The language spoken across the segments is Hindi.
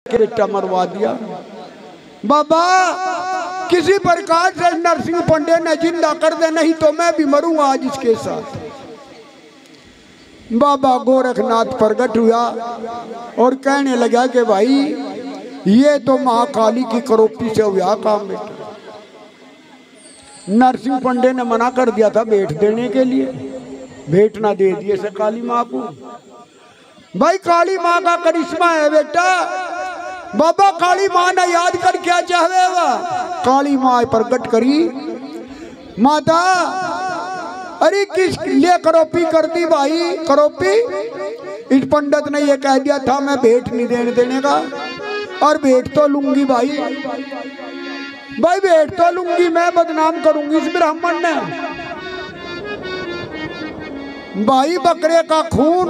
के बेटा मरवा दिया। बाबा किसी प्रकार से नरसिंह पंडे ने जिंदा कर दे, नहीं तो मैं भी मरूंगा आज इसके साथ। बाबा गोरखनाथ प्रकट हुआ और कहने लगा कि भाई ये तो महाकाली की करोपी से हुआ काम बेटा। नरसिंह पंडे ने मना कर दिया था भेंट देने के लिए, भेंट ना दे दिए से काली माँ को। भाई काली माँ का करिश्मा है बेटा। बाबा काली माँ ने याद कर क्या चाहेगा, काली माँ प्रकट करी माता अरे किस लिए करोपी कर दी भाई करोपी। इस पंडित ने ये कह दिया था मैं भेंट नहीं देने का, और भेंट तो लूंगी भाई भेंट तो लूंगी, मैं बदनाम करूंगी इस ब्राह्मण ने। भाई बकरे का खून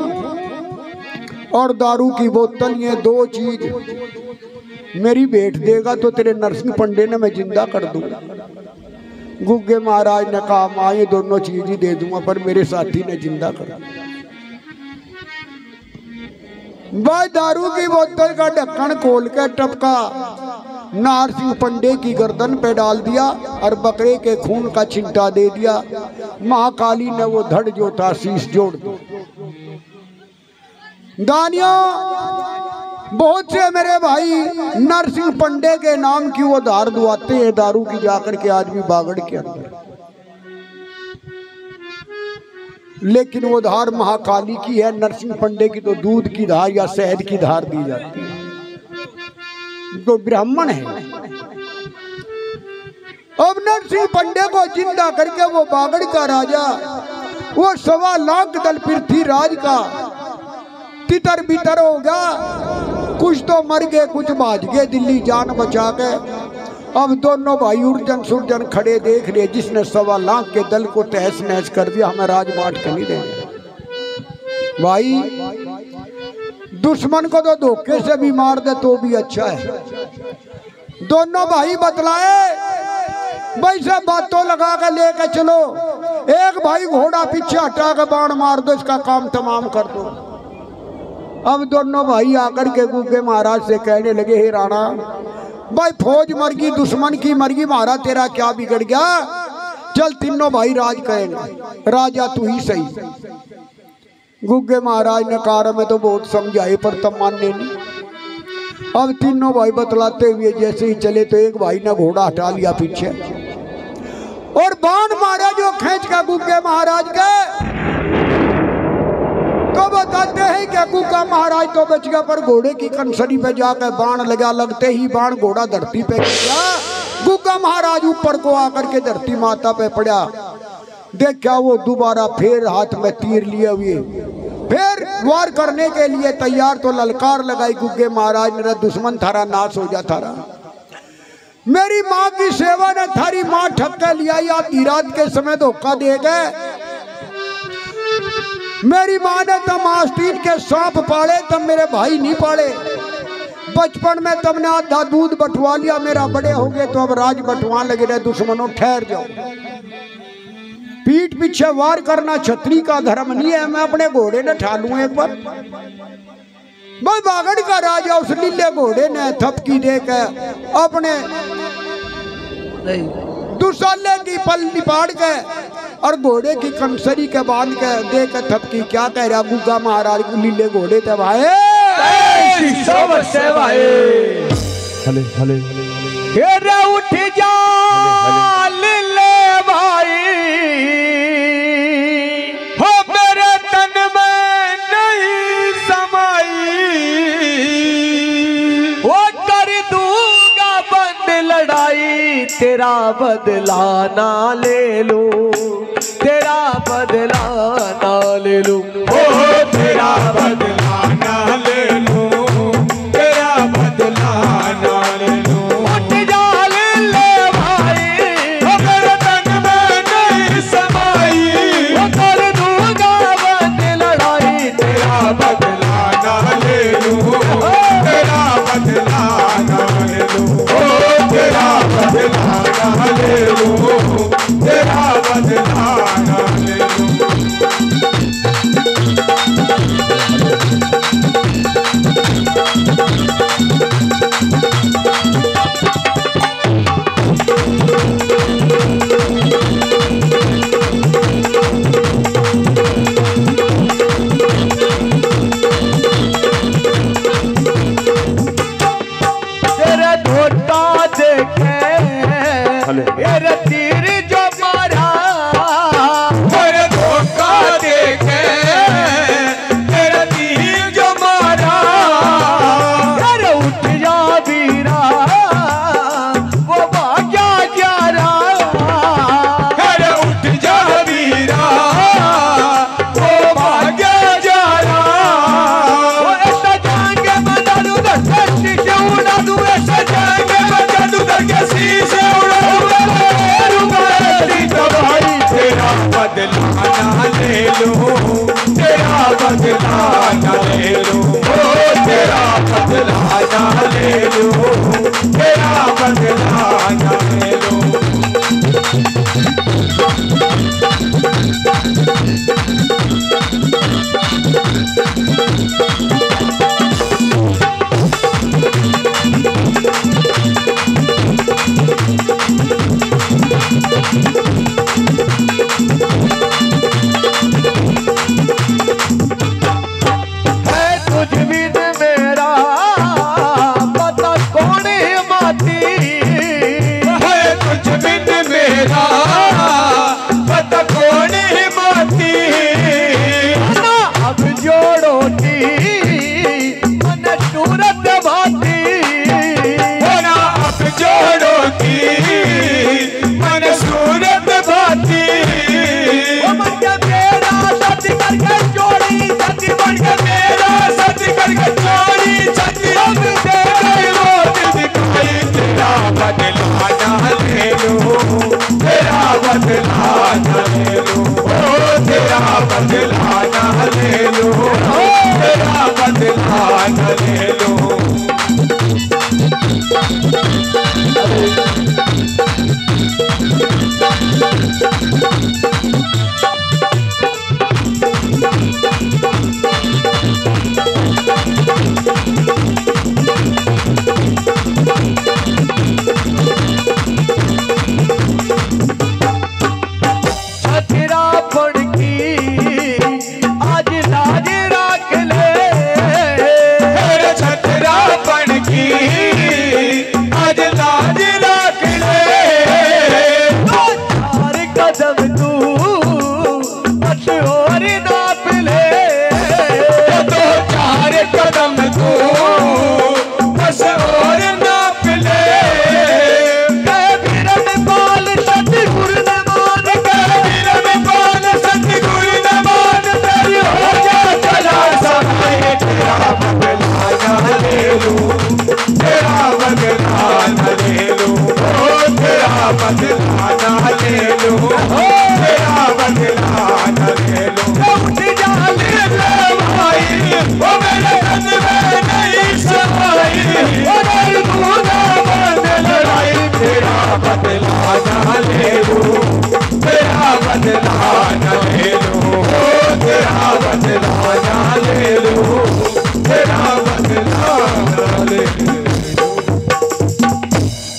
और दारू की बोतल, ये दो चीज मेरी भेंट देगा तो तेरे नरसिंह पंडे ने मैं जिंदा कर दूंगा। गुग्गे महाराज ने कहा माँ ये दोनों चीज ही दे दूंगा पर मेरे साथी ने जिंदा कर दिया। भाई दारू की बोतल का ढक्कन खोल के टपका नरसिंह पंडे की गर्दन पे डाल दिया और बकरे के खून का छिंटा दे दिया। महाकाली ने वो धड़ जो था शीश जोड़ दिया। दानियों बहुत से मेरे भाई नरसिंह पंडे के नाम की वो धार दुआते हैं दारू की जाकर के आदमी बागड़ के अंदर, लेकिन वो धार महाकाली की है। नरसिंह पंडे की तो दूध की धार या शहद की धार दी जाती है, तो ब्राह्मण है। अब नरसिंह पंडे को जिंदा करके वो बागड़ का राजा, वो 1.25 लाख दल पृथ्वीराज का तितर बितर हो गया। कुछ तो मर गए कुछ भाज गए दिल्ली जान बचा के। अब दोनों भाई उर्जन सुरजन खड़े देख रहे, जिसने 1.25 लाख के दल को तहस नहस कर दिया हमें राजबाट के नहीं देंगे। भाई दुश्मन को तो धोखे से भी मार दे तो भी अच्छा है। दोनों भाई बतलाए भाई से बातों लगा के लेके चलो, एक भाई घोड़ा पीछे हटा के बाण मार दो, इसका काम तमाम कर दो। अब दोनों भाई आकर के गुग्गे महाराज से कहने लगे हे राणा भाई फौज मर गई, दुश्मन की मर गई, महाराज तेरा क्या बिगड़ गया, चल तीनों भाई राज करेंगे, राजा तू ही सही। गुग्गे महाराज ने कहा मैं तो बहुत समझाए पर तब मानने नहीं। अब तीनों भाई बतलाते हुए जैसे ही चले तो एक भाई ने घोड़ा हटा लिया पीछे और बाण मारा जो खींच का गुग्गे महाराज के। तो बताते हैं कि गुग्गा महाराज तो बच गया पर घोड़े की कंसरी पे जाकर बाण लगा, लगते ही बाण घोड़ा धरती पे गिरा। गुग्गा महाराज ऊपर को आकर के धरती माता पे पड़ा। देखा वो दोबारा फिर हाथ में तीर लिए हुए फिर वार करने के लिए तैयार, तो ललकार लगाई गुग्गे महाराज ने दुश्मन थारा नाश हो जा थारा। मेरी माँ की सेवा ने थारी माँ ठक्का लिया, या रात के समय धोखा दे गए। मेरी माँ ने तब आस्तीन के सांप पाले, तब मेरे भाई नहीं पाले। बचपन में तुमने आधा दूध बटवा लिया, मेरा बड़े हो गए तो अब राज बटवा लगे रहे। दुश्मनों ठहर जाओ, पीठ पीछे वार करना छतरी का धर्म नहीं है। मैं अपने घोड़े ने ठालू एक बार। भाई बागड़ का राजा उस लीले घोड़े ने थपकी देकर अपने दुसाले की पल निपाड़ के और घोड़े की कंसरी के बांध के देकर थपकी। क्या कह रहा गुग्गा महाराज लीले घोड़े थे भाई हले हले उठ जा लीले भाई, हो मेरे तन में नहीं समाई, वो कर दूंगा बंद लड़ाई, तेरा बदला ना ले लूं, तेरा बदला ना ले लूं, ओ तेरा बदला ना ले लूं, तेरा बदला ना ले लूं। उठ जा लीले भाई, ओ मेरे तन में नहीं समाई, वो कर दूंगा बंद लड़ाई, तेरा बदला ना ले लूं, तेरा बदला ना ले लूं, ओ तेरा बदला ना ले लूं, तेरा बदला ना ले लूं। ना ले लूं, तेरा बदला ना ले लूं।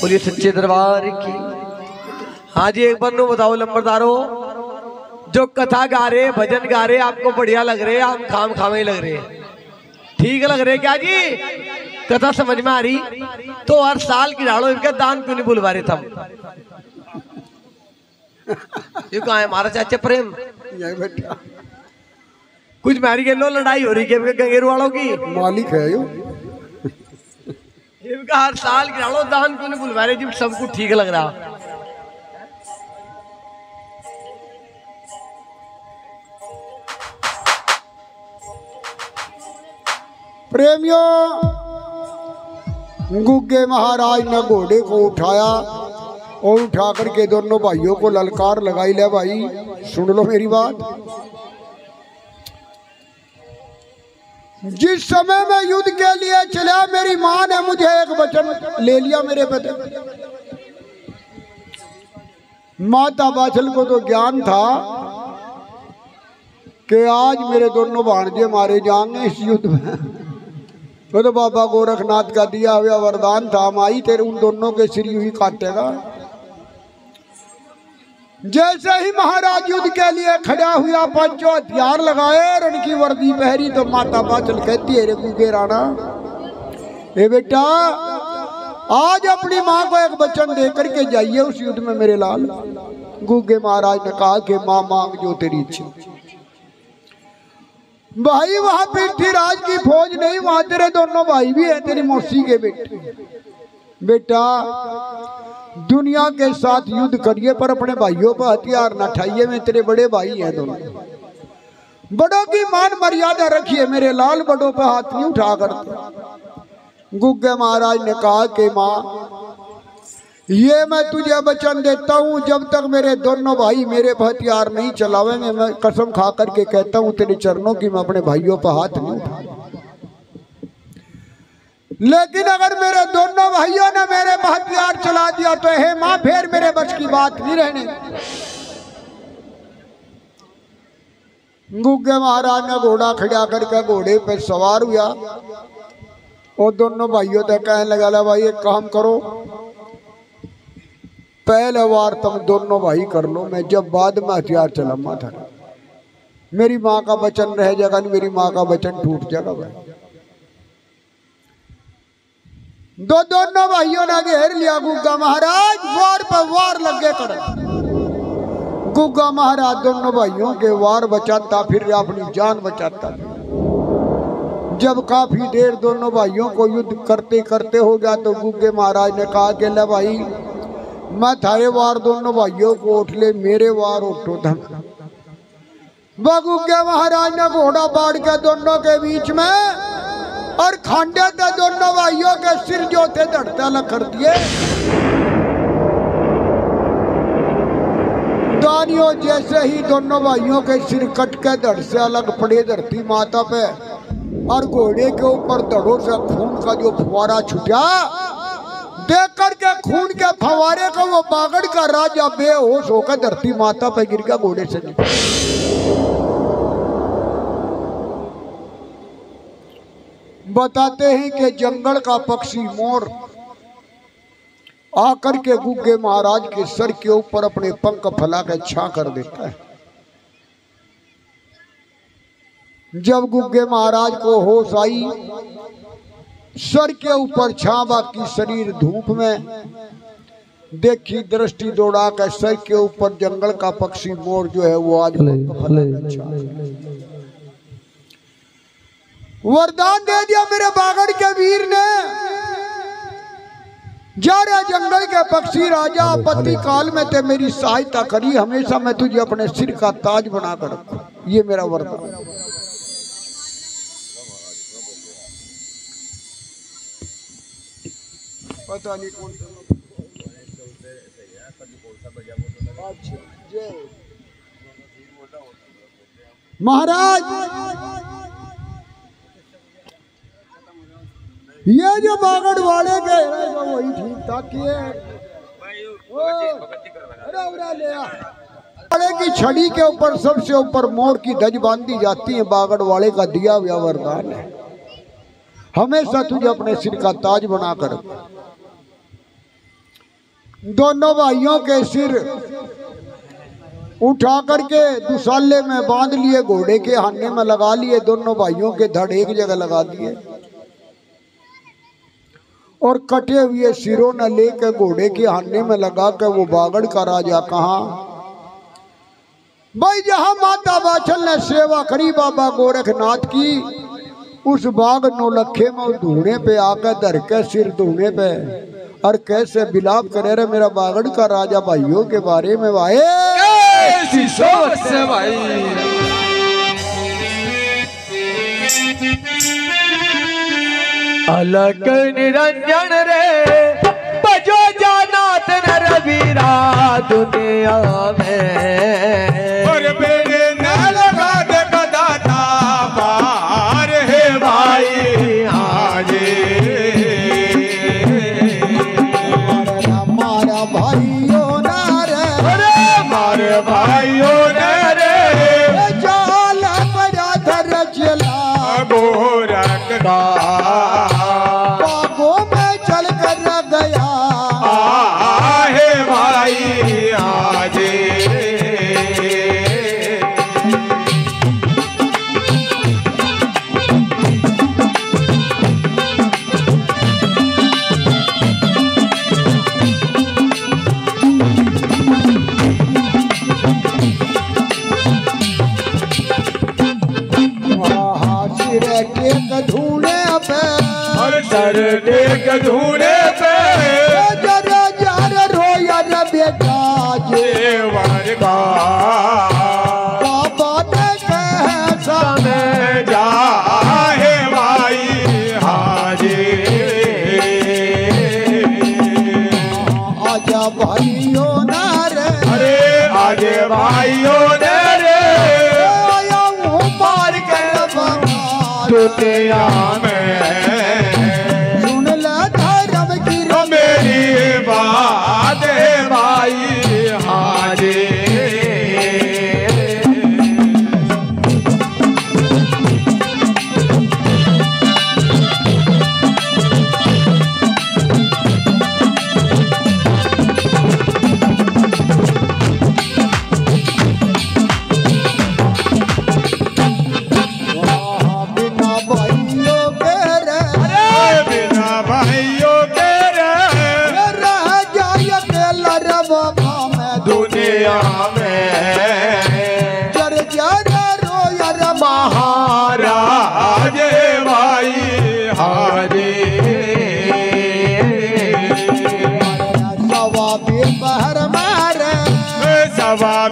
बोलिए सच्चे दरबार की। हाँ जी, एक बार नो बताओ लंबरदारो, जो कथा गा रहे, भजन गा रहे, आपको बढ़िया लग रहे, हम खाम खामे लग रहे, ठीक लग रहे क्या जी? कथा समझ में आ रही? तो हर साल की डालो इनका दान क्यों नहीं बुलवा रहे थे? ये कहा है हमारा चाचा प्रेम? कुछ मारी के लो लड़ाई हो रही है गंगेरू वालों की, मालिक है यो। इनका हर साल की डालो दान क्यों नहीं बुलवा रहे जब सबको ठीक लग रहा? प्रेमियों, गुग्गे महाराज ने घोड़े को उठाया और उठा करके दोनों भाइयों को ललकार लगाई। ले भाई सुन लो मेरी बात, जिस समय मैं युद्ध के लिए चला, मेरी माँ ने मुझे एक वचन ले लिया मेरे पति। माता बाछल को तो ज्ञान था कि आज मेरे दोनों भांजे मारे जाएंगे इस युद्ध में। तो बाबा गोरखनाथ का दिया हुआ वरदान था, माई तेरे उन दोनों के सिर ही काटेगा। जैसे ही महाराज युद्ध के लिए खड़ा हुआ, पंचों हथियार लगाए, रण की वर्दी पहरी, तो माता बाचल कहती है, रे गुगे राणा, ए बेटा आज अपनी माँ को एक वचन दे करके जाइए उस युद्ध में मेरे लाल। गुगे महाराज ने कहा कि माँ मांग जो तेरी इच्छा। भाई वहां पृथ्वीराज की फौज नहीं, वहां तेरे दोनों भाई भी हैं, तेरी मौसी के बेटे। बेटा दुनिया के साथ युद्ध करिए पर अपने भाइयों पर हथियार न उठाइए, मैं तेरे बड़े भाई हैं दोनों। बड़ों की मान मर्यादा रखिए मेरे लाल, बड़ों पर हाथ नहीं उठा करते। गुग्गे महाराज ने कहा कि माँ ये मैं तुझे वचन देता हूँ, जब तक मेरे दोनों भाई मेरे पर हथियार नहीं चलावेंगे, मैं कसम खा करके कहता हूँ तेरे चरणों की मैं अपने भाइयों पर हाथ नहीं उठा। लेकिन अगर मेरे दोनों भाइयों ने मेरे पर हथियार चला दिया तो हे मां फिर मेरे बस की बात नहीं रहने। गुग्गे महाराज ने घोड़ा खड़ा करके घोड़े पे सवार हुआ और दोनों भाइयों से कहने लगा, ला भाई एक काम करो, पहले वार तुम दोनों भाई कर लो, मैं जब बाद में हथियार चलाऊंगा था। मेरी माँ का वचन रह जाएगा, नहीं मेरी माँ का वचन टूट जाएगा भाई। दोनों भाइयों ने घेर लिया गुग्गा महाराज, वार पर वार लगे कर। गुग्गा महाराज दोनों भाइयों के वार बचाता फिर अपनी जान बचाता। जब काफी देर दोनों भाइयों को युद्ध करते करते हो गया तो गुग्गे महाराज ने कहा कि ले भाई मैं थारे वार दोनों भाइयों को उठ ले, मेरे वार उठो था। गुग्गे महाराज ने घोड़ा बाढ़ के दोनों के बीच में और खांडे थे दोनों भाइयों के सिर जो थे धड़ते अलग कर दिए। दानियों जैसे ही दोनों भाइयों के सिर कट के धड़ से अलग पड़े धरती माता पे और घोड़े के ऊपर धड़ों से खून का जो फुवारा छुटा, देख करके खून के फवारे को वो बागड़ का राजा बेहोश होकर धरती माता पे गिर गया घोड़े से। बताते हैं कि जंगल का पक्षी मोर आकर के गुग्गे महाराज के सर के ऊपर अपने पंख फैला के छा कर देता है। जब गुग्गे महाराज को होश आई, सर के ऊपर छा, बाकी शरीर धूप में, देखी दृष्टि दौड़ा के सर के ऊपर जंगल का पक्षी मोर जो है वो आज वरदान दे दिया मेरे बागड़ के वीर ने। जा रहा जंगल के पक्षी राजा आपत्ति काल में ते मेरी सहायता करी, हमेशा मैं तुझे अपने सिर का ताज बना कर रखूं, ये मेरा वरदान। पता नहीं कौन महाराज ये जो बागड़ वाले के वही ठीक था कि वाले की छड़ी के ऊपर सबसे ऊपर मोर की धज बांधी जाती है, बागड़ वाले का दिया हुआ वरदान है, हमेशा तुझे अपने सिर का ताज बनाकर। दोनों भाइयों के सिर उठा करके दुसाले में बांध लिए, घोड़े के हाने में लगा लिए, दोनों भाइयों के धड़ एक जगह लगा दिए और कटे हुए सिरों न लेकर घोड़े के हाने में लगा कर वो बागड़ का राजा कहा भाई, जहां माता बाछल ने सेवा करी बाबा गोरखनाथ की, उस बाग नौलखे में धूने पे आकर धर के सिर धूने पे और कैसे बिलाप करे रे मेरा बागड़ का राजा भाइयों के बारे में। भाई अलग निरंजन रे बजो जानात नर वीरा दुनिया में, और मेरे न लगा दे दाता पार है भाई आजे। हमारा भाइयों नारे, हमारे भाइयों नारे, जाल बड़ा धर चला गोरख का बागों में चल कर गया आहे भाई आजे। सर टेक धूने पे जरा जरा रोया रे बेटा जेवर का बाबा ने कैसा में जा है भाई हाजी। आजा भाइयों नारे, अरे आजे भाइयों नारे, आया हूँ मार कर बाबा दुनिया में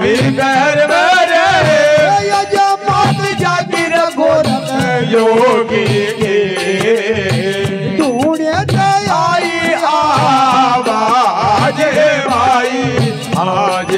स्वामी बैर मेरे यजमान जागीर गोरख योगी के ढूंढे आई आवाज भाई आज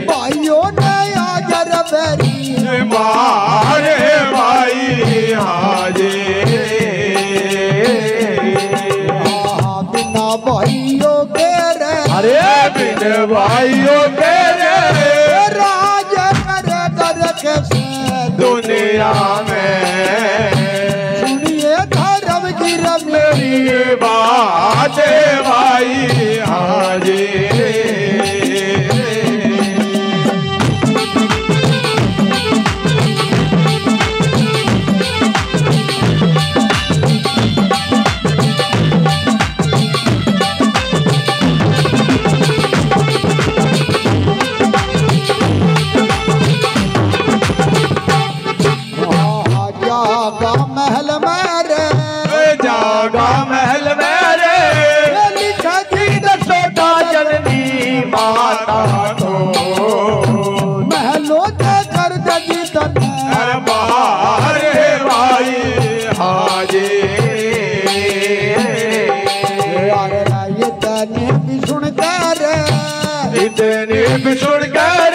भाइयों ने आजर बेरी मारे भाई हाजे बिना भाइयों के रे अरे बिन भाइयों के रे राज करे कर कैसे दुनिया में सुनिए धर्म की मेरी बात भाई हाजे महल मेरे जागा महल मेरे लिखा थी छोटा जननी माता को महलों से कर दगी दरबार भाई हाजे ये तने भी सुन कर इतने भी सुन कर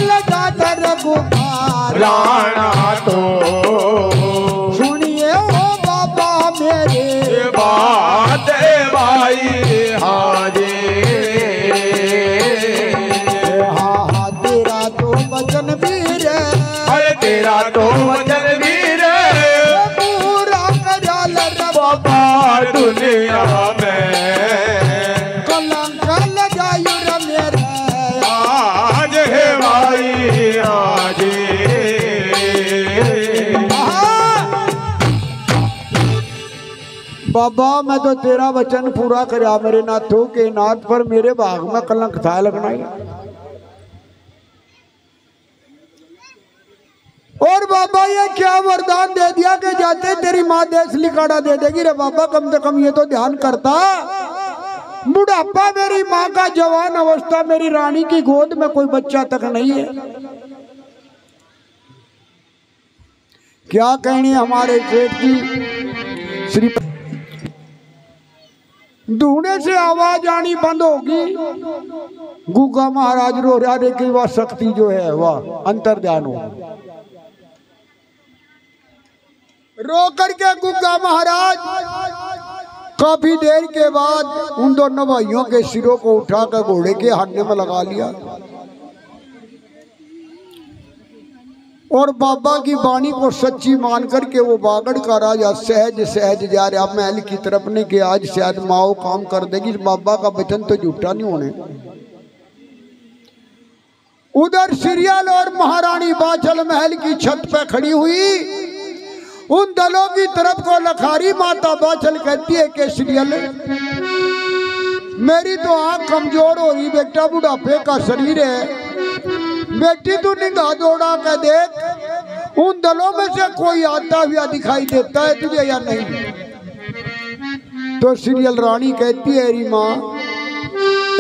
लगा कर राणा तो सुनिए ओ बाबा मेरे बात भाई हाजे हाँ तेरा तो वचन वीर अरे तेरा तो वचन वीर पूरा कराल बाबा दुनिया में कलंक लगायु रे मेरे आज है भाई आज बाबा मैं तो तेरा वचन पूरा करा मेरे नाथों के नाथ पर मेरे भाग में कलंक था लगना ही। और बाबा ये क्या वरदान दे दिया कि जाते तेरी माँ देश लिखाड़ा दे देगी रे बाबा, कम से कम ये तो ध्यान करता। बुढ़ापा मेरी माँ का, जवान अवस्था मेरी रानी की गोद में कोई बच्चा तक नहीं है। क्या कहनी हमारे सेठ की श्री ढूंढने से आवाज आनी बंद होगी। गुग्गा महाराज रो रहा रे कि वह शक्ति जो है वह अंतर ध्यान हो। रो करके गुग्गा महाराज काफी देर के बाद उन दोनों भाइयों के सिरों को उठाकर घोड़े के हाथने में लगा लिया और बाबा की वाणी को सच्ची मान करके वो बागड़ का राजा सहज सहज जा रहा महल की तरफ ने कि आज शायद माओ काम कर देगी, बाबा का वचन तो झूठा नहीं होने। उधर सीरियल और महारानी बाचल महल की छत पे खड़ी हुई उन दलों की तरफ को लखारी माता बाचल कहती है कि सीरियल मेरी तो आंख कमजोर हो रही, बेटा बुढ़ापे का शरीर है, बेटी तू निगाह दौड़ा के देख उन दलों में से कोई आता हुआ दिखाई देता है तुझे या नहीं। तो सीरियल रानी कहती है री माँ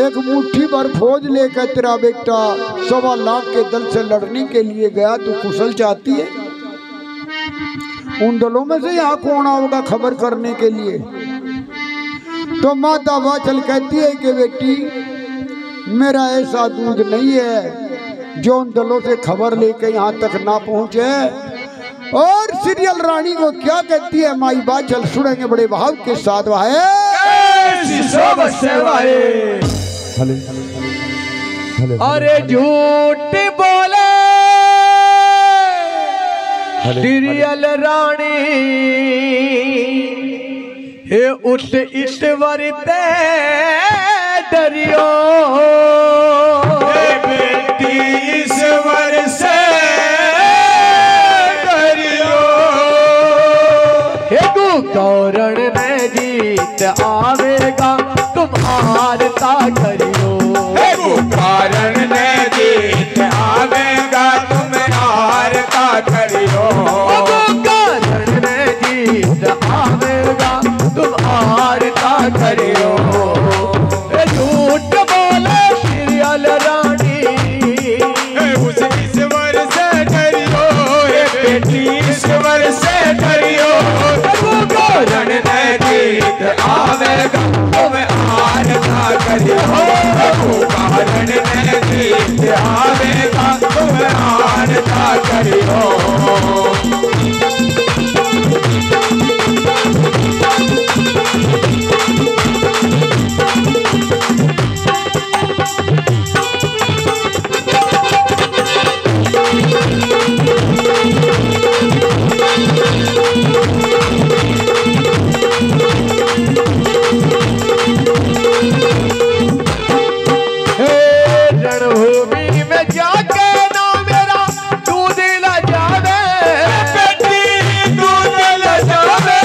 एक मुट्ठी भर फौज लेकर तेरा बेटा 1.25 लाख के दल से लड़ने के लिए गया, तू कुशल चाहती है? उन दलों में से यहाँ कौन आओगा खबर करने के लिए? तो माता बाचल कहती है कि बेटी मेरा ऐसा दूध नहीं है जो उन दलों से खबर लेके यहाँ तक ना पहुँचे। और सीरियल रानी को क्या कहती है माई बाचल सुनेंगे बड़े भाव के साथ। अरे झूठ बोले सीरियल रानी हे उस ईश्वर ते डरियो, बेटी ईश्वर से डरियो। हे गौरण में जीत आवेगा तुम हारता करियो, हे कारण में जीत आवेगा तुम हारता करियो। कारण में जीत आवेगा तुम हारता करियो। झूठ बोले सीरियल रानी, उस ईश्वर से डरियो, बेटी ईश्वर से डरियो। कारण में जीत आवेगा तुम हारता करियो, कारण में जीत आवेगा तुम हारता करियो। रणभूमि में जाके ना मेरा दूध ल जावे, बेटी दूध ल जावे।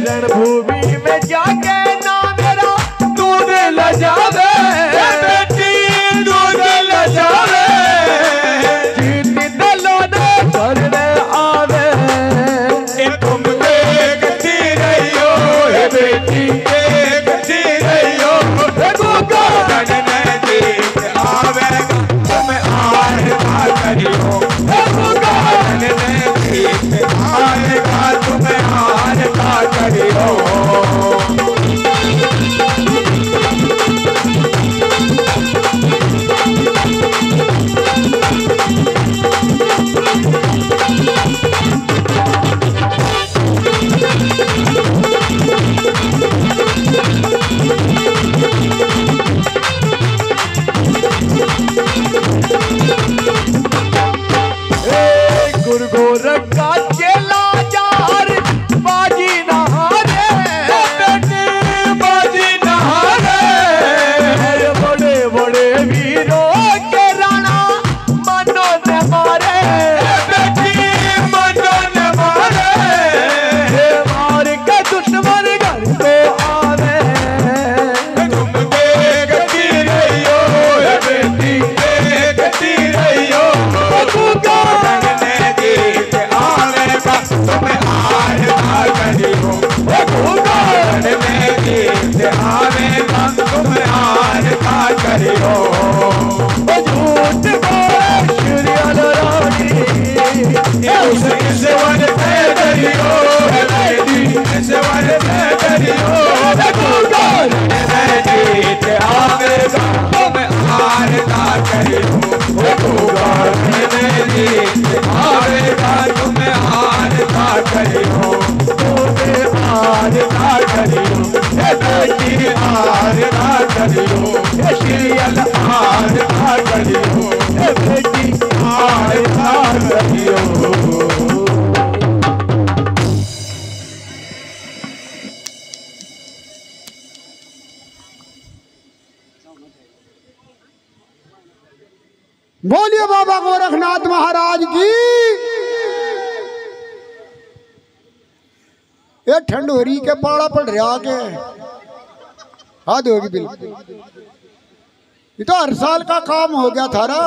रणभूमि में जाके ना मेरा दूध ल जावे, बेटी दूध ल जावे। जीत दलो ने करने आवे, तुम देखती रहियो, हे बेटी देखती रहियो। कारण में जीत आवेगा तुम हारता करियो, कारण में जीत आवेगा तुम हारता करियो। गुरु गोरख का चेला जार बाजी नहारे, बाजी नहारे। बड़े बड़े वीरों के राणा मनो ने मारे, बेटी मनो ने मारे। मार के दुश्मन घर को आवे, तुम देखती रहियो, हे बेटी देखती रहियो। कारण में जीत आवेगा तुम हारता करियो, कारण में जीत आवेगा तुम हारता करियो। झूठ बोले सीरियल रानी, उस ईश्वर से डरियो, हे बेटी ईश्वर से डरियो। कारण में जीत आवेगा तुम हारता करियो, कारण में जीत आवेगा तुम हारता करियो। हारता करियो, हे बेटी हारता करियो, हे सीरियल हारता करियो, हे बेटी हारता करियो। बोलिए बाबा गोरखनाथ महाराज की। ये ठंडोरी के पाड़ा पड़ रहा के हाथ होगी बिल्कुल। ये तो हर साल का काम हो गया था ना।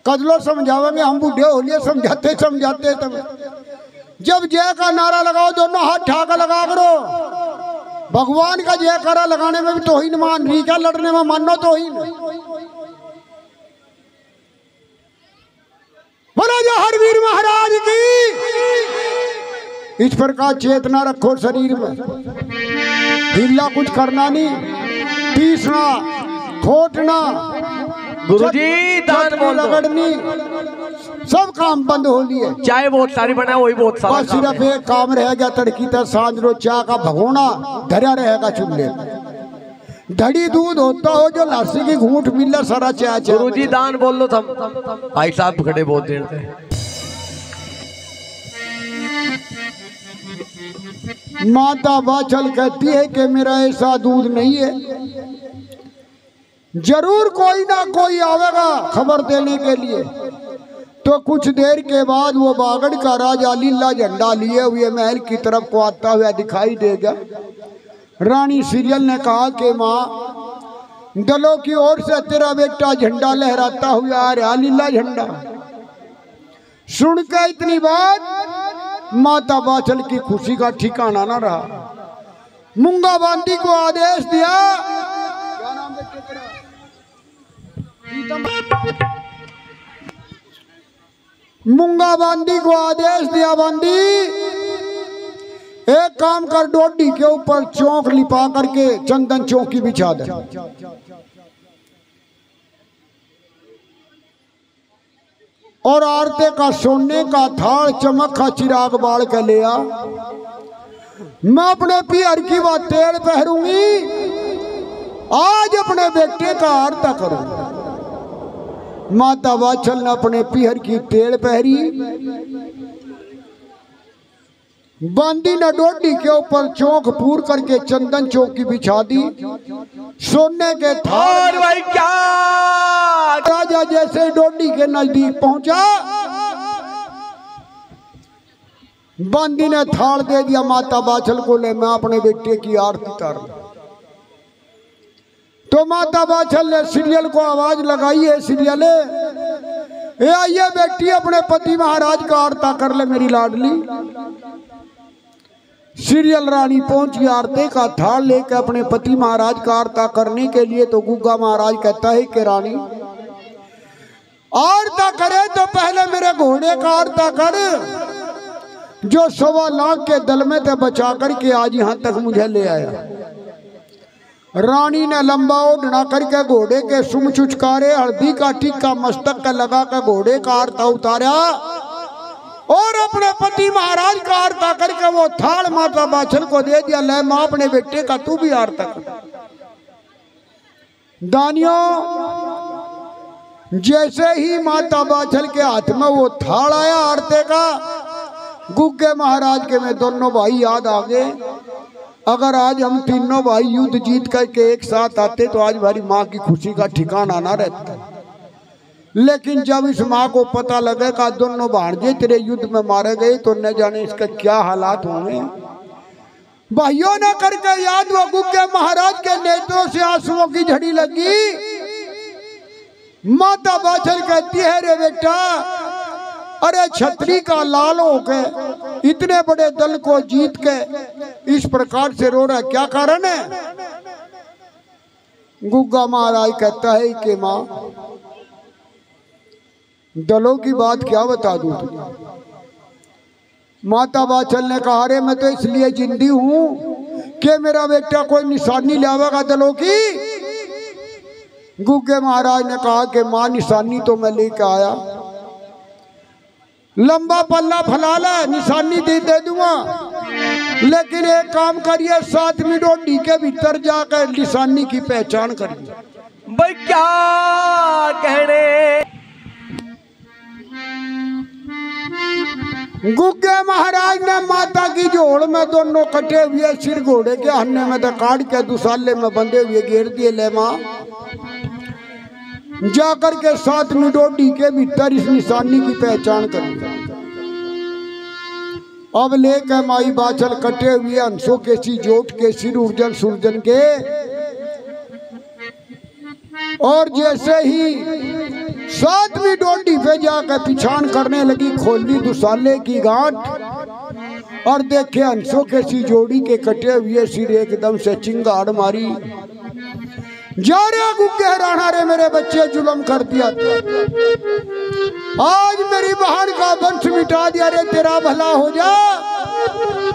कदलो समझावेंगे हम बूढ़े हो लिए समझाते समझाते तब जब जय का नारा लगाओ दोनों हाथ ठाका लगा करो। भगवान का जयकारा लगाने में भी तोहीन मान रही क्या, लड़ने में मानो तोहीन। बोलो जो हरवीर महाराज की। इस प्रकार चेतना रखो शरीर में, ढीला कुछ करना नहीं, पीसना खोटना गुरुजी दान बोल दो। लगड़नी सब काम बंद हो लिए। चाय बहुत सारी बना वही बहुत सारा बस सिर्फ एक काम रह गया, तड़की तक सांझ रो चाय का भगोना धरा रहेगा चूल्हे में। धड़ी दूध होता हो जो लस्सी की घूंट मिल सारा चाय। गुरुजी दान बोल लो थम। भाई साहब खड़े बहुत देर से। माता बाछल कहती है कि मेरा ऐसा दूध नहीं है, जरूर कोई ना कोई आवेगा खबर देने के लिए। तो कुछ देर के बाद वो बागड़ का राजा लीला झंडा लिए हुए महल की तरफ को आता हुआ दिखाई देगा। रानी सीरियल ने कहा कि माँ, दलों की ओर से तेरा बेटा झंडा लहराता हुआ आ रहा, लीला झंडा। सुन के इतनी बात माता बाछल की खुशी का ठिकाना न रहा। मूंगा बांदी को आदेश दिया, क्या नाम बच्चे तेरा? मूंगा बांदी को आदेश दिया, बांदी एक काम कर, डोडी के ऊपर चौक लिपा करके चंदन चौकी बिछा दे। और आरते का सोने का थाल चमक का चिराग बाढ़ के ले आ। मैं अपने पियर की बात तेल पहरूंगी, आज अपने बेटे का आरता करूंगी। माता बाछल ने अपने पिहर की तेल पहरी, बांदी ने डोडी के ऊपर चौक पूर करके चंदन चौकी बिछा दी। सोने के थाल भाई क्या राजा जैसे डोडी के नजदीक पहुंचा, बांदी ने थाल दे दिया माता बाछल को, ले मैं अपने बेटे की आरती कर। तो माता बाछल ने सीरियल को आवाज लगाई है, सीरियल ये आइए बेटी अपने पति महाराज का आरता कर ले मेरी लाडली। सीरियल रानी पहुंची आरते का थाल लेकर अपने पति महाराज का आरता करने के लिए। तो गुग्गा महाराज कहता है कि रानी आरता करे तो पहले मेरे घोड़े का आरता कर, जो 1.25 लाख के दल में ते बचा करके आज यहां तक मुझे ले आया। रानी ने लंबा ओढ़ना करके घोड़े के सुम चुचकारे, हल्दी का टिक्का मस्तक का लगा कर घोड़े का आरता उतारा और अपने पति महाराज का आरता करके वो थाल माता बाछल को दे दिया, ले मां अपने बेटे का तू भी आरता कर। दानियों, जैसे ही माता बाछल के हाथ में वो थाल आया आरते का, गुग्गे महाराज के में दोनों भाई याद आ गए। अगर आज हम तीनों भाई युद्ध जीत करके एक साथ आते तो आज हमारी माँ की खुशी का ठिकाना ना रहता। लेकिन जब इस माँ को पता लगेगा दोनों भांजे तेरे युद्ध में मारे गए तो न जाने इसका क्या हालात होंगे। भाइयों ने करके याद वो गुग्गे महाराज के नेत्रों से आंसुओं की झड़ी लगी। माता बाछल कहती है, रे बेटा, अरे छतरी का लाल हो के इतने बड़े दल को जीत के इस प्रकार से रो रहा, क्या कारण है? गुग्गा महाराज कहता है कि माँ, दलों की बात क्या बता दूं तुझे। माता बाछल ने कहा, अरे मैं तो इसलिए जिंदी हूं कि मेरा बेटा कोई निशानी लावेगा दलों की। गुग्गे महाराज ने कहा कि माँ, निशानी तो मैं लेकर आया, लंबा पल्ला फलाला निशानी दे दूंगा, लेकिन एक काम करिए, 7वीं डोडी के भीतर जाकर निशानी की पहचान करिए। भाई क्या कहने। गुग्गे महाराज ने माता की जोड़ में दोनों कटे हुए सिर घोड़े के हन्ने में तो काट के दुसाले में बंधे हुए घेर दिए। ले माँ, जाकर के 7वीं डोडी के भीतर इस निशानी की पहचान करें। अब लेकर माई बाछल कटे हुए हंसों के सी जोट के सिर उर्जन सुरजन के, और जैसे ही 7वीं डोडी पे जाकर पिछान करने लगी, खोली दुसाले की गांठ और देखे हंसों के सी जोड़ी के कटे हुए सिर एकदम से चिंगाड़ मारी। जा रे गुग्गे राणा रे, मेरे बच्चे जुल्म कर दिया, आज मेरी बहन का वंश मिटा दिया रे, तेरा भला हो जा।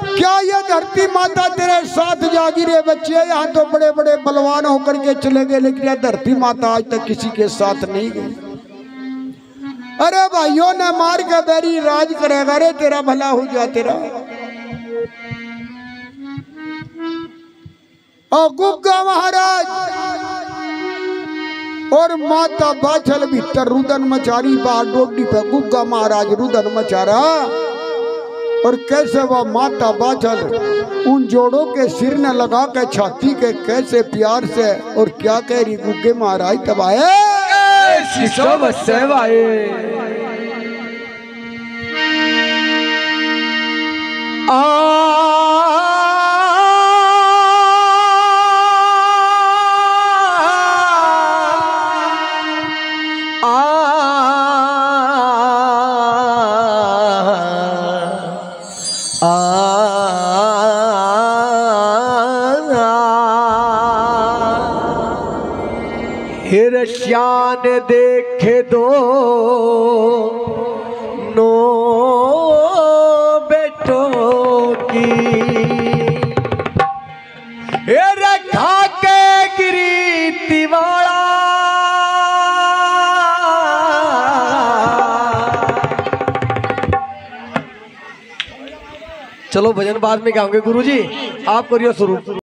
क्या ये धरती माता तेरे साथ जागी रे बच्चे? यहाँ तो बड़े बड़े बलवान होकर के चले गए, लेकिन यह धरती माता आज तक किसी के साथ नहीं गई। अरे भाइयों ने मार के बैरी राज करेगा रे, तेरा भला हो जा तेरा। और गुग्गा महाराज और माता बाछल भीतर रुदन मचारी, बाहर डोडी पे गुग्गा महाराज रुदन मचा रहा। और कैसे वह माता बाझल उन जोड़ों के सिर ने लगा के छाती के कैसे प्यार से और क्या कह रही गुग्गे महाराज तब आए शिशो बसे भाई हिरश्यान देखे दो नो बेटों की रखा के गिरी तिवाड़ा चलो भजन बाद में गाओगे गुरुजी, आप करिए शुरू।